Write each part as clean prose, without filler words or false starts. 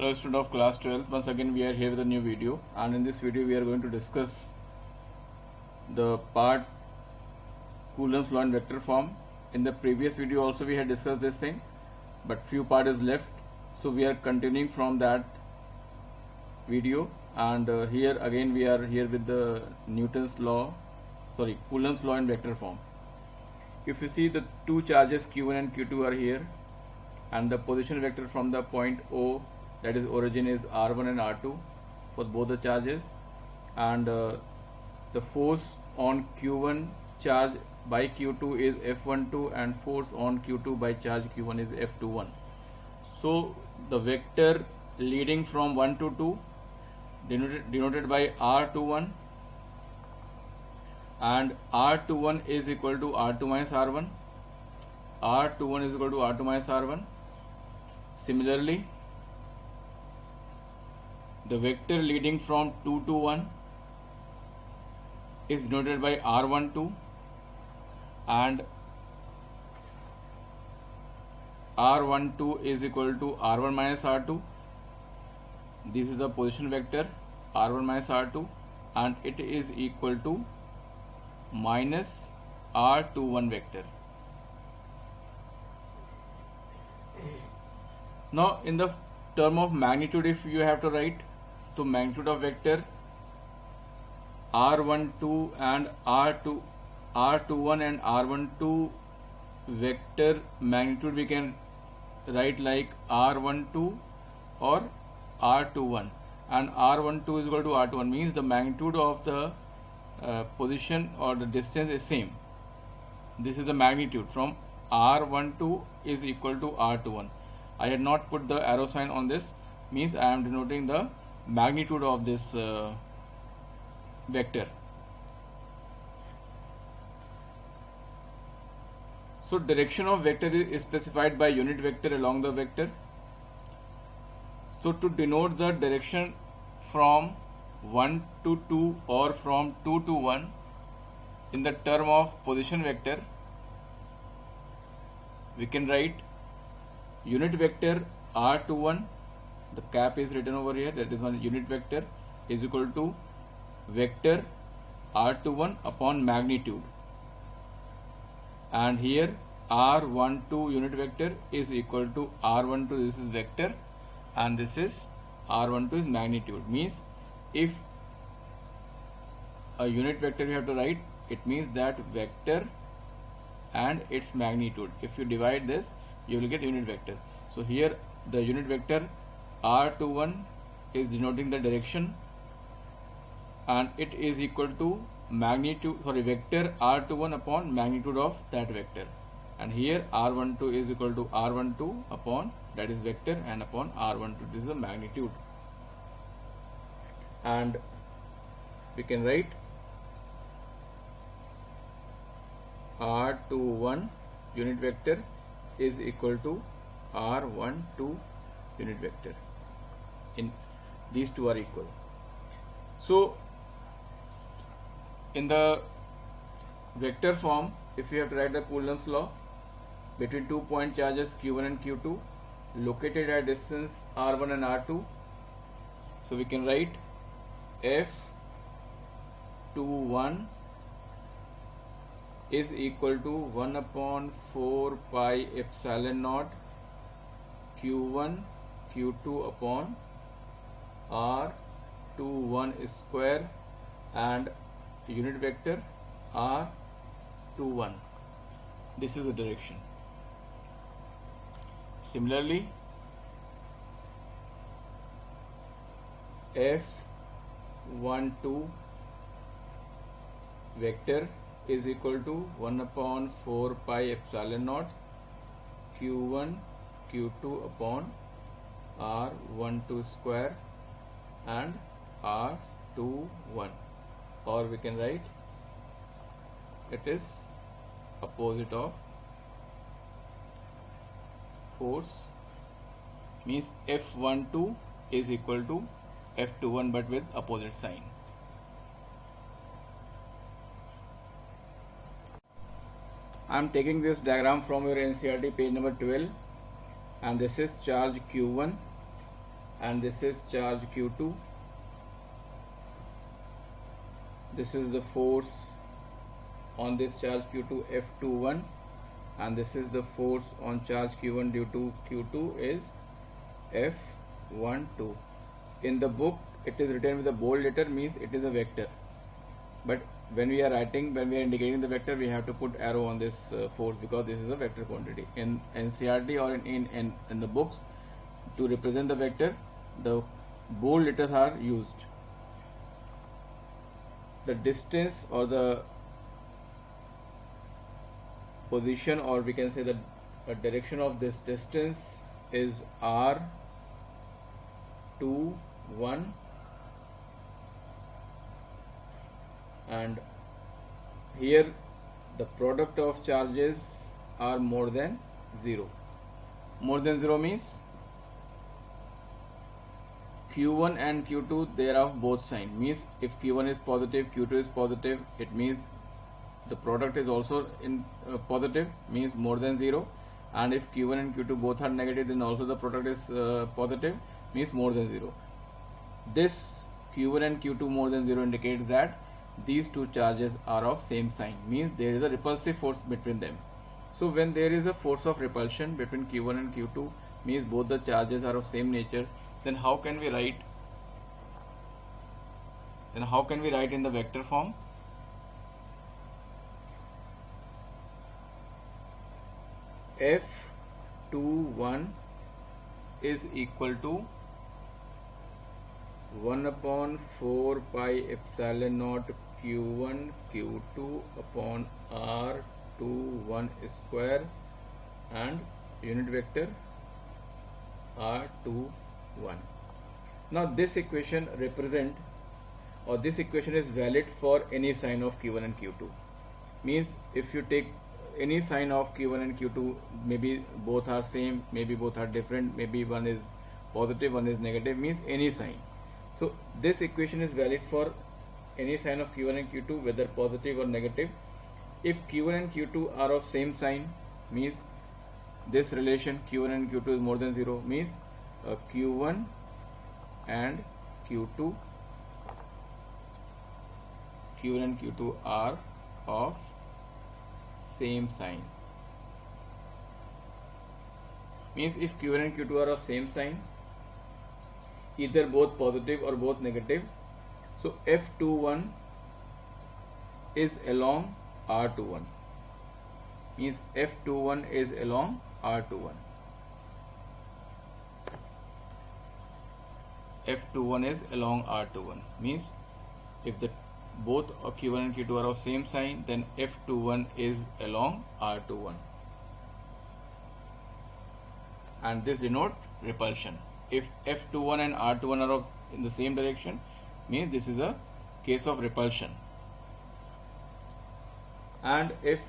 Hello student of class 12, once again we are here with a new video, and in this video we are going to discuss the part Coulomb's law in vector form. In the previous video also we had discussed this thing, but few part is left, so we are continuing from that video, and here again we are here with the Coulomb's law in vector form. If you see, the two charges Q1 and Q2 are here, and the position vector from the point O, that is origin, is R1 and R2 for both the charges, and the force on Q1 charge by Q2 is F12 and force on Q2 by charge Q1 is F21. So the vector leading from 1 to 2 denoted by R21, and R21 is equal to R2 minus R1. R21 is equal to R2 minus R1. Similarly, the vector leading from 2 to 1 is denoted by R12, and R12 is equal to R1 minus R2. This is the position vector R1 minus R2, and it is equal to minus R21 vector. Now in the term of magnitude, if you have to write, to magnitude of vector R12 and R21 and R12 vector magnitude, we can write like R12 or R21, and R12 is equal to R21, means the magnitude of the position or the distance is same. This is the magnitude from R12 is equal to R21. I had not put the arrow sign on this, means I am denoting the magnitude of this vector. So direction of vector is specified by unit vector along the vector. So to denote the direction from 1 to 2 or from 2 to 1 in the term of position vector, we can write unit vector R21, the cap is written over here, that is one unit vector, is equal to vector R21 upon magnitude, and here R12 unit vector is equal to R12, this is vector, and this is R12 is magnitude. Means if a unit vector you have to write, it means that vector and its magnitude. If you divide this, you will get unit vector. So here the unit vector R21 is denoting the direction, and it is equal to vector R21 upon magnitude of that vector, and here R12 is equal to R12 upon, that is vector, and upon R12, this is the magnitude. And we can write R21 unit vector is equal to R12 unit vector. In these two are equal. So in the vector form, if you have to write the Coulomb's law between 2 point charges Q1 and Q2 located at distance R1 and R2, so we can write F21 is equal to 1 upon 4 pi epsilon naught Q1 Q2 upon R21 square, and unit vector R21. This is the direction. Similarly, F12 vector is equal to 1 upon 4 pi epsilon naught Q1 Q2 upon R12 square and R21, or we can write it is opposite of force, means F12 is equal to F21 but with opposite sign. I am taking this diagram from your NCERT page number 12, and this is charge Q1 and this is charge Q2. This is the force on this charge Q2, F21, and this is the force on charge Q1 due to Q2 is F12. In the book it is written with a bold letter, means it is a vector, but when we are indicating the vector, we have to put arrow on this force, because this is a vector quantity. In NCERT or in the books, to represent the vector, the bold letters are used. The distance or the position, or we can say the direction of this distance is R21, and here the product of charges are more than 0. More than 0 means Q1 and Q2, they are of both sign, means if Q1 is positive, Q2 is positive, it means the product is also in positive, means more than 0, and if Q1 and Q2 both are negative, then also the product is positive, means more than 0. This Q1 and Q2 more than 0 indicates that these two charges are of same sign, means there is a repulsive force between them. So when there is a force of repulsion between Q1 and Q2, means both the charges are of same nature, then how can we write in the vector form? F21 is equal to 1/4 pi epsilon naught Q1 Q2 upon R21 square and unit vector R21. Now this equation is valid for any sign of Q1 and Q2. Means if you take any sign of Q1 and Q2, maybe both are same, maybe both are different, maybe one is positive, one is negative, means any sign. So this equation is valid for any sign of Q1 and Q2, whether positive or negative. If Q1 and Q2 are of same sign, means this relation Q1 and Q2 is more than 0, means Q1 and Q2 are of same sign. Means if Q1 and Q2 are of same sign, either both positive or both negative, so F21 is along R21, means F21 is along R21. F21 is along R21, means if the both Q1 and Q2 are of same sign, then F21 is along R21, and this denotes repulsion. If F21 and R21 are in the same direction, means this is a case of repulsion. And if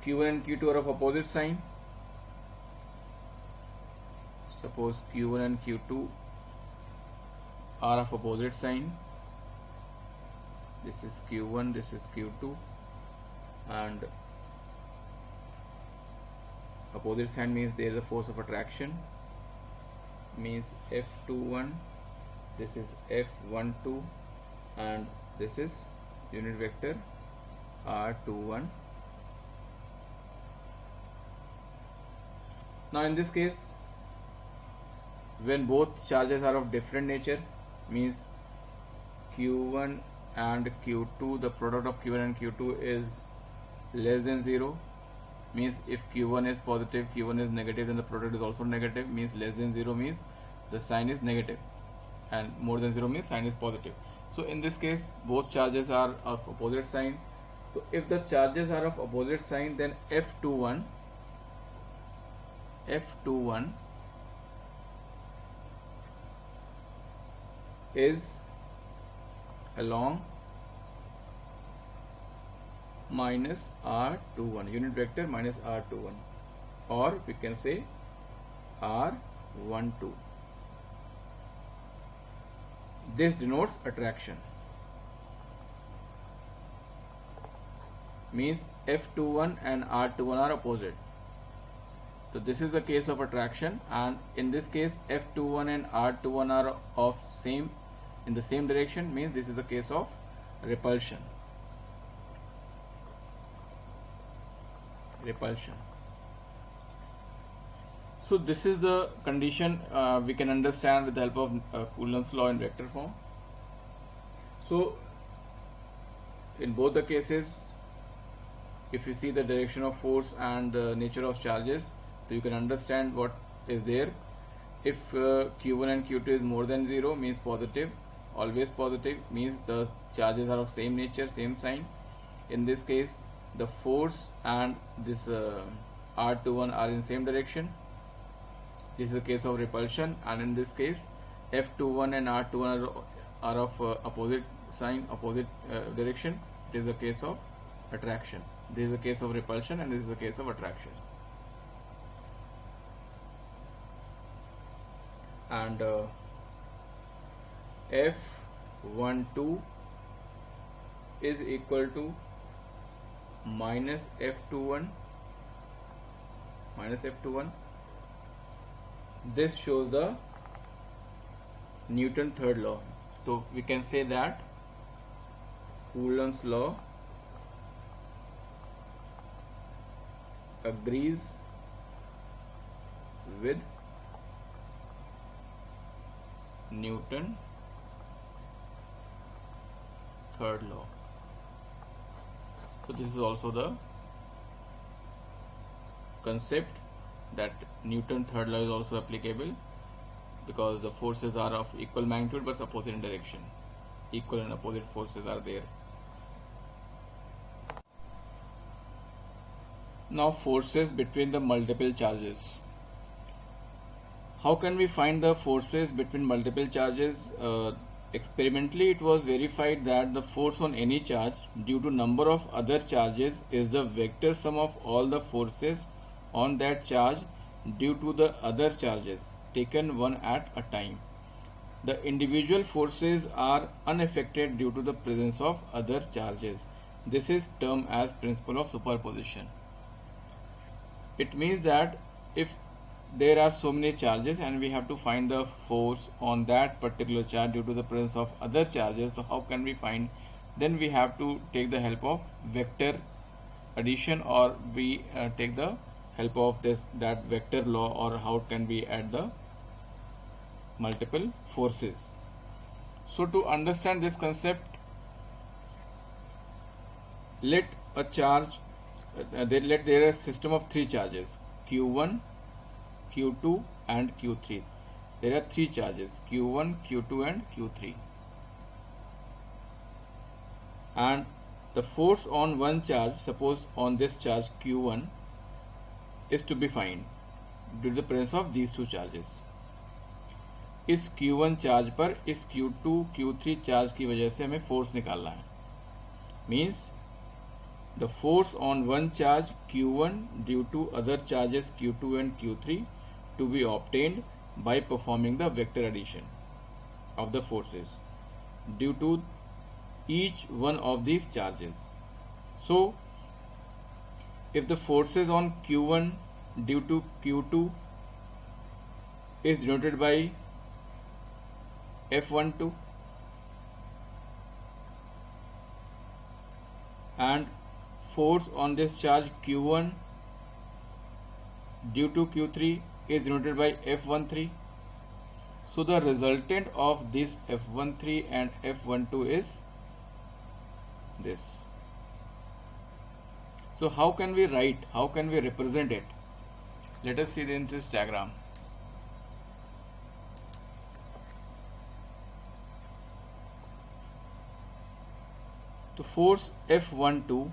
Q1 and Q2 are of opposite sign, suppose Q1 and Q2 are of opposite sign, this is Q1, this is Q2, and opposite sign means there is a force of attraction, means F21, this is F12, and this is unit vector R21. Now in this case, when both charges are of different nature, means Q1 and Q2, the product of Q1 and Q2 is less than 0, means if Q1 is positive, Q1 is negative, then the product is also negative, means less than 0 means the sign is negative, and more than 0 means sign is positive. So in this case, both charges are of opposite sign. So if the charges are of opposite sign, then F21 is along minus R21, unit vector minus R21, or we can say R12. This denotes attraction, means F21 and R21 are opposite. So this is the case of attraction, and in this case F21 and R21 are of same in the same direction, means this is the case of repulsion. So this is the condition we can understand with the help of Coulomb's law in vector form. So in both the cases, if you see the direction of force and nature of charges, so you can understand what is there. If Q1 and Q2 is more than 0, means positive, always positive, means the charges are of same nature, same sign. In this case, the force and this R21 are in same direction. This is a case of repulsion, and in this case F21 and R21 are of opposite sign, opposite direction. It is a case of attraction. This is a case of repulsion, and this is a case of attraction. And F12 is equal to minus F21. This shows the Newton's third law. So we can say that Coulomb's law agrees with Newton's third law. So this is also the concept that Newton's third law is also applicable, because the forces are of equal magnitude but opposite in direction. Equal and opposite forces are there. Now forces between the multiple charges. How can we find the forces between multiple charges? Experimentally, it was verified that the force on any charge due to number of other charges is the vector sum of all the forces on that charge due to the other charges taken one at a time. The individual forces are unaffected due to the presence of other charges. This is termed as principle of superposition. It means that if there are so many charges and we have to find the force on that particular charge due to the presence of other charges, so how can we find? Then we have to take the help of vector addition, or we take the help of that vector law, or how can we add the multiple forces. So to understand this concept, let a charge let there is a system of three charges, Q1, Q2 and Q3. There are three charges, Q1, Q2 and Q3, and the force on one charge, suppose on this charge Q1, is to be found due to the presence of these two charges. इस Q1 charge पर इस Q2, Q3 charge की वजह से हमें force निकालना है. Means the force on one charge Q1 due to other charges Q2 and Q3 to be obtained by performing the vector addition of the forces due to each one of these charges. So if the forces on Q1 due to Q2 is denoted by F12 and force on this charge Q1 due to Q3 is denoted by F13, so the resultant of this F13 and F12 is this. So how can we write, how can we represent it? Let us see in this diagram. The force F12,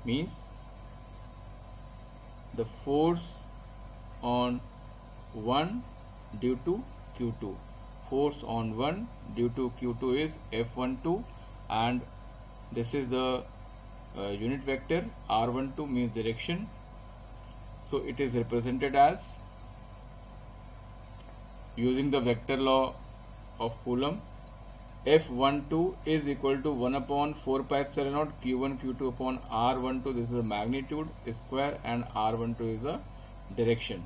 means the force on 1 due to Q2. Force on 1 due to Q2 is F12, and this is the unit vector. R12 means direction, so it is represented as, using the vector law of Coulomb, F12 is equal to 1 upon 4 pi epsilon naught Q1 Q2 upon R12. This is the magnitude square and R12 is the direction.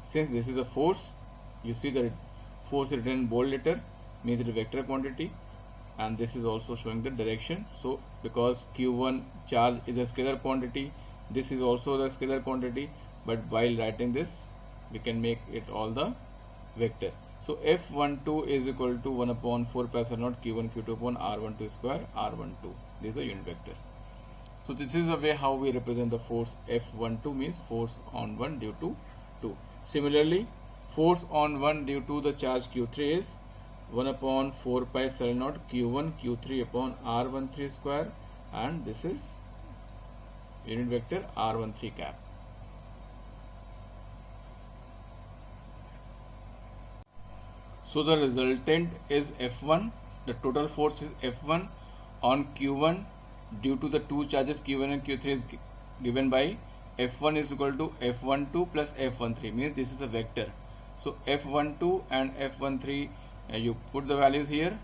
Since this is a force, you see the force written in bold letter, means the vector quantity, and this is also showing the direction. So because Q1 charge is a scalar quantity, this is also the scalar quantity, but while writing this we can make it all the vector. So F12 is equal to 1 upon 4 pi epsilon naught Q1 Q2 upon R12 square R12. This is a unit vector. So this is the way how we represent the force. F12 means force on 1 due to 2. Similarly, force on 1 due to the charge Q3 is 1 upon 4 pi epsilon naught Q1 Q3 upon R13 square, and this is unit vector R13 cap. So the resultant is F1. The total force is F1 on Q1 due to the two charges Q1 and Q3 is given by F1 is equal to F12 plus F13, means this is a vector. So F12 and F13, you put the values here.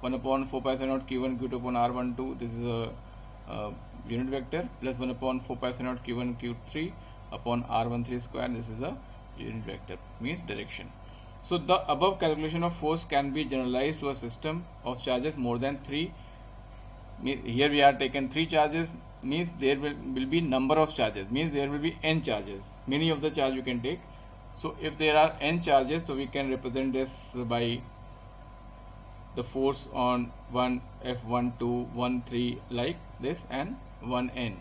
1 upon 4 pi epsilon naught Q1 Q2 upon R12, this is a unit vector, plus 1 upon 4 pi epsilon naught Q1 Q3 upon R13 square, this is a unit vector, means direction. So the above calculation of force can be generalized to a system of charges more than 3. Here we have taken 3 charges, means there will be number of charges, means there will be n charges. Many of the charge you can take. So if there are n charges, so we can represent this by the force on 1 F1 2 1 3 like this, and 1 n,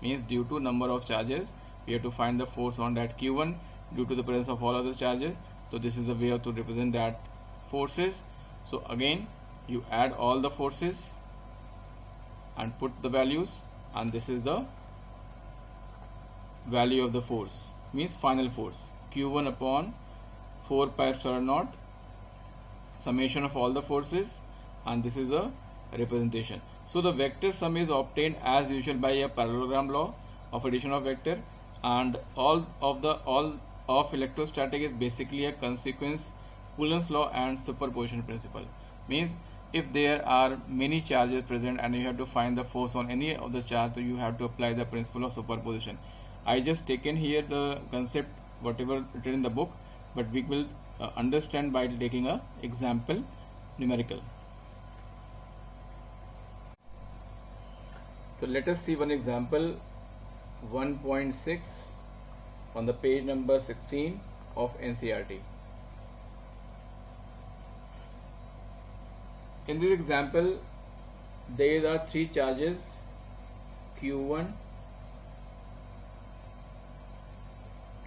means due to number of charges we have to find the force on that Q1 due to the presence of all other charges. So this is the way to represent that forces. So again you add all the forces and put the values, and this is the value of the force, means final force Q1 upon 4 pi epsilon naught summation of all the forces, and this is a representation. So the vector sum is obtained as usual by a parallelogram law of addition of vector, and all of electrostatic is basically a consequence Coulomb's law and superposition principle. Means if there are many charges present and you have to find the force on any of the charge, so you have to apply the principle of superposition. I just taken here the concept whatever written in the book, but we will understand by taking a example numerical. So let us see one example 1.6 on the page number 16 of NCERT. In this example, there are 3 charges Q1,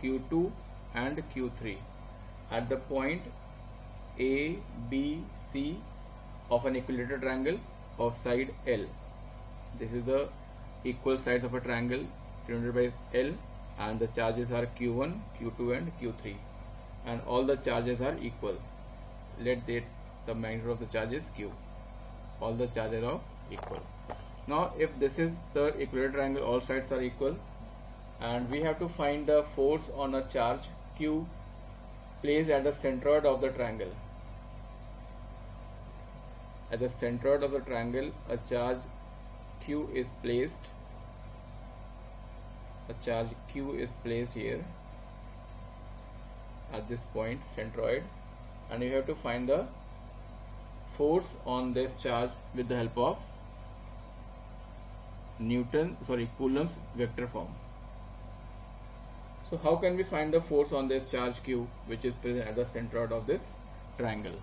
Q2 and Q3 at the point A, B, C of an equilateral triangle of side L. This is the equal sides of a triangle denoted by L, and the charges are Q1, Q2 and Q3, and all the charges are equal. Let the magnitude of the charge is Q. All the charges are equal. Now if this is the equilateral triangle, all sides are equal, and we have to find the force on a charge Q placed at the centroid of the triangle. At the centroid of the triangle, a charge Q is placed. A charge Q is placed here at this point, centroid, and you have to find the force on this charge with the help of Coulomb's vector form. So how can we find the force on this charge Q which is present at the centroid of this triangle?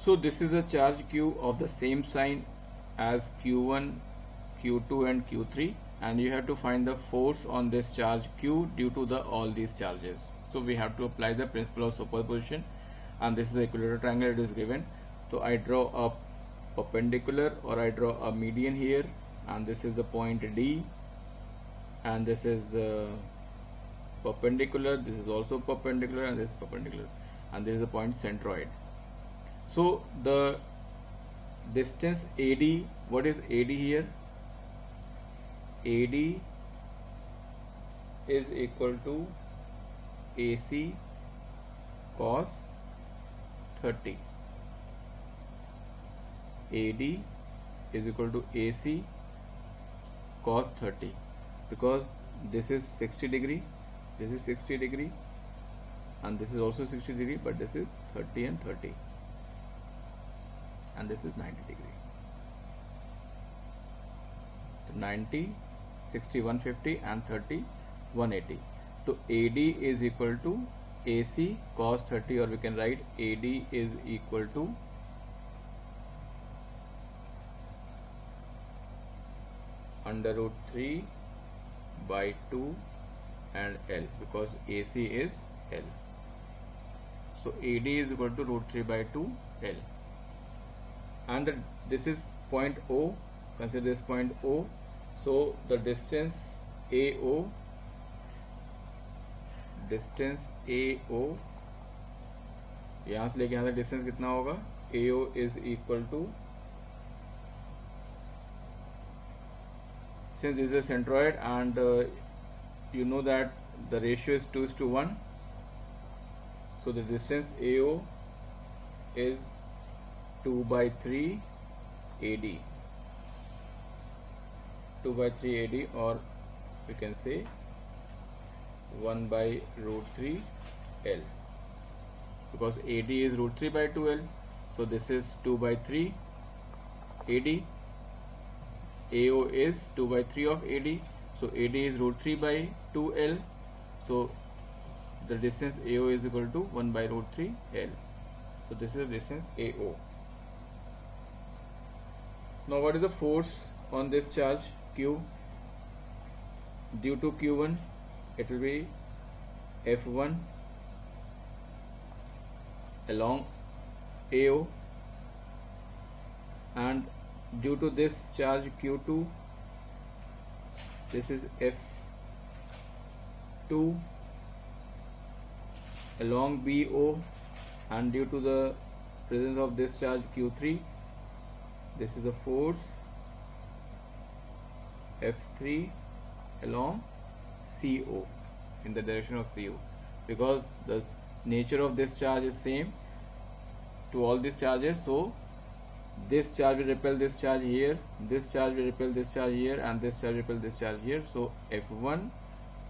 So this is the charge Q of the same sign as Q1, Q2 and Q3, and you have to find the force on this charge Q due to all these charges. So we have to apply the principle of superposition, and this is the equilateral triangle it is given. So I draw a perpendicular, or I draw a median here, and this is the point D, and this is perpendicular, this is also perpendicular, and this is perpendicular, and this is the point centroid. So the distance AD, what is AD here? AD is equal to AC cos 30. AD is equal to AC cos 30, because this is 60 degree, this is 60 degree, and this is also 60 degree, but this is 30 and 30, and this is 90 degree. So 90, 60 150 and 30 180. So AD is equal to AC cos 30, or we can write AD is equal to under root 3 by 2 and L, because AC is L. So AD is equal to root 3 by 2 L, and this is point O. Consider this point O. So the distance AO, यहाँ से लेके यहाँ तक distance कितना होगा? AO is equal to, since this is a centroid and you know that the ratio is 2:1, so the distance AO is 2 by 3 AD, 2 by 3 AD, or we can say 1 by root 3 L, because AD is root 3 by 2 L. So this is 2 by 3 AD. AO is 2 by 3 of AD. So AD is root 3 by 2 L. So the distance AO is equal to 1 by root 3 L. So this is the distance AO. Now what is the force on this charge Q? Due to Q1, it will be F1 along AO, and due to this charge Q2, this is F2 along BO, and due to the presence of this charge Q3, this is the force F3 along CO, in the direction of CO, because the nature of this charge is same to all these charges. So this charge will repel this charge here, this charge will repel this charge here, and this charge will repel this charge here. So F1,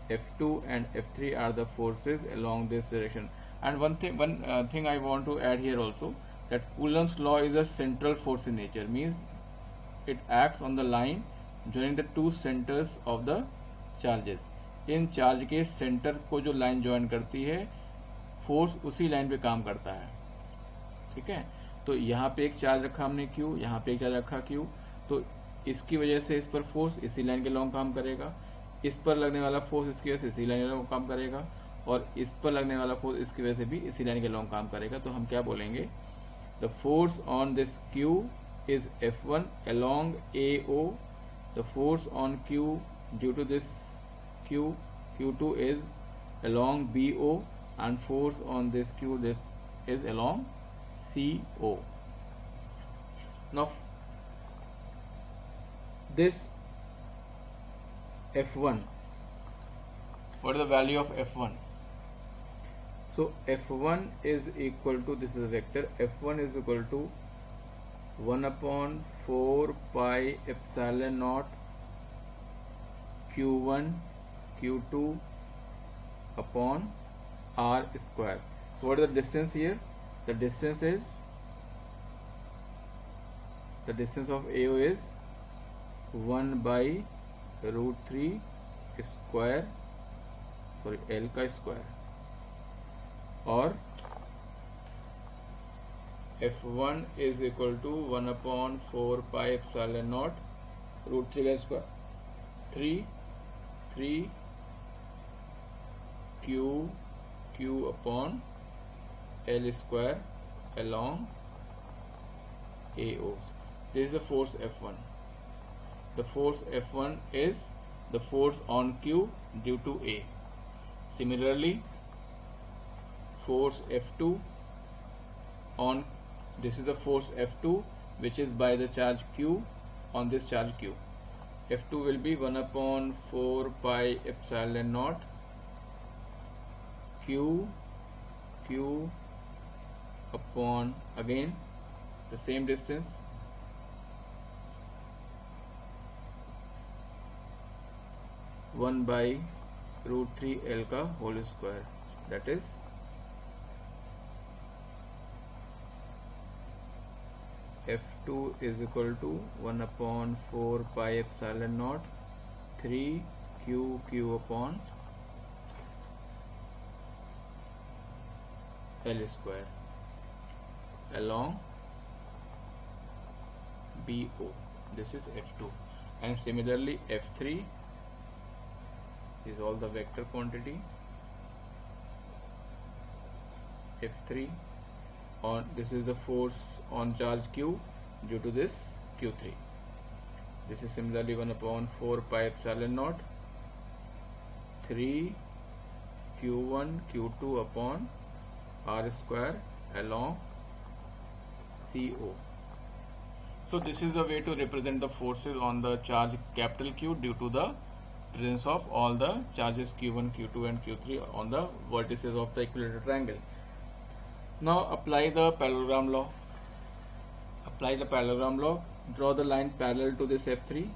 F2 and F3 are the forces along this direction. And one thing I want to add here also, that Coulomb's law is a central force in nature, means it acts on the line joining the two centers of the charges. In charge के centre को जो line join करती है, force उसी line पे काम करता है. ठीक है, तो यहाँ पे एक चार्ज रखा हमने Q, यहाँ पे एक चार्ज रखा Q, तो इसकी वजह से इस पर फोर्स इसी लाइन के लॉन्ग काम करेगा, इस पर लगने वाला फोर्स इसकी वजह से इसी लाइन के लॉन्ग काम करेगा, और इस पर लगने वाला फोर्स इसकी वजह से भी इसी लाइन के लॉन्ग काम करेगा. तो हम क्या बोलेंगे? The force on this Q is F1 along AO. The force on Q due to this Q2 is along BO, and force on this Q is along CO. Now this F1, what is the value of F1? So F1 is equal to, this is a vector, F1 is equal to 1 upon 4 pi epsilon naught Q1 Q2 upon R square. So what is the distance here? The distance is, the distance of AO is 1 by root 3 square, sorry, L का square, or F1 is equal to 1 upon 4 pi epsilon naught root 3 का square, 3 Q upon L square along AO. This is the force F1. The force F1 is the force on Q due to A. Similarly, force F2 on, this is the force F2 which is by the charge Q on this charge Q. F2 will be 1 upon 4 pi epsilon naught Q upon again the same distance, one by root 3 L का whole square, that is F2 is equal to 1 upon 4 pi epsilon naught 3 q upon L square along BO. This is F2, and similarly F3 is all the vector quantity. F3 on this is the force on charge Q due to this Q3. This is similarly 1 upon 4 pi epsilon naught 3 Q1 Q2 upon R square along CO. So this is the way to represent the forces on the charge capital Q due to the presence of all the charges Q1, Q2 and Q3 on the vertices of the equilateral triangle. Now apply the parallelogram law. Apply the parallelogram law. Draw the line parallel to this F3.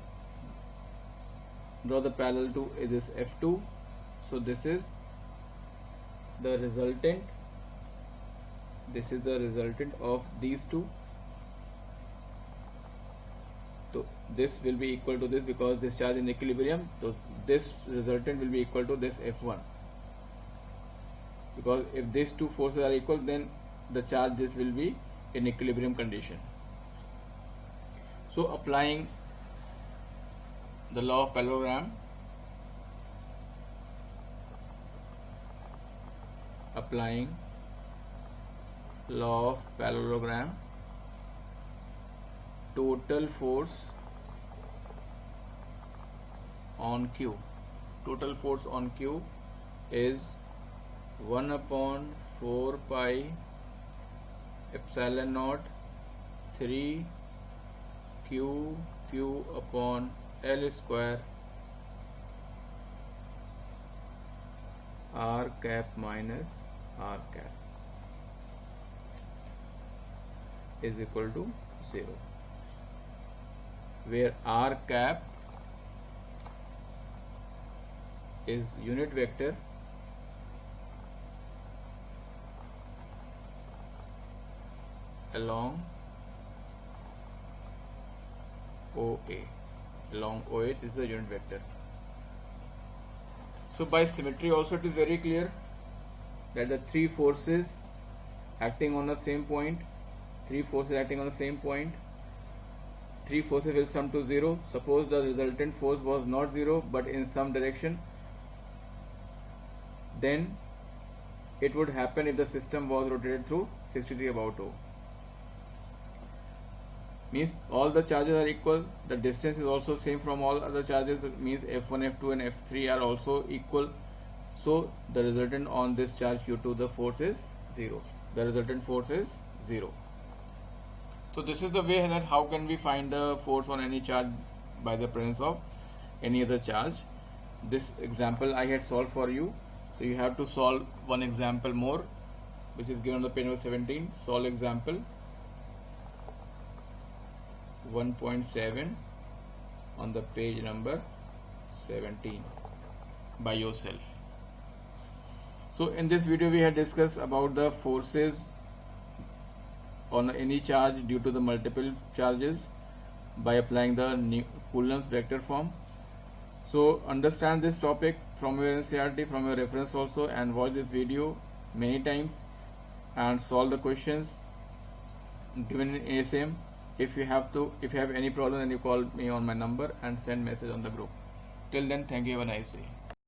Draw the parallel to this F2. So this is the resultant. This is the resultant of these two. So this will be equal to this because this charge is in equilibrium. So this resultant will be equal to this F1. Because if these two forces are equal, then the charge this will be in equilibrium condition. So applying the law of parallelogram, total force on Q. Total force on Q is 1 upon 4 pi epsilon naught 3 Q upon L square R cap minus R cap is equal to 0, where R cap is unit vector along OA. Along OA is the unit vector. So by symmetry also it is very clear that the three forces acting on the same point, three forces will sum to 0. Suppose the resultant force was not 0 but in some direction, then it would happen if the system was rotated through 60 degree about O. Means all the charges are equal, the distance is also same from all other charges, means F1, F2 and F3 are also equal. So the resultant on this charge Q2, the force is 0. The resultant force is 0. So this is the way that how can we find the force on any charge by the presence of any other charge. This example I had solved for you. So you have to solve one example more, which is given on the page number 17. Solve example 1.7 on the page number 17 by yourself. So in this video we had discussed about the forces on any charge due to the multiple charges by applying the Coulomb's vector form. So understand this topic from your NCERT, from your reference also, and watch this video many times and solve the questions given in ASM. If you have any problem, then you call me on my number and send message on the group. Till then, thank you. Have a nice day.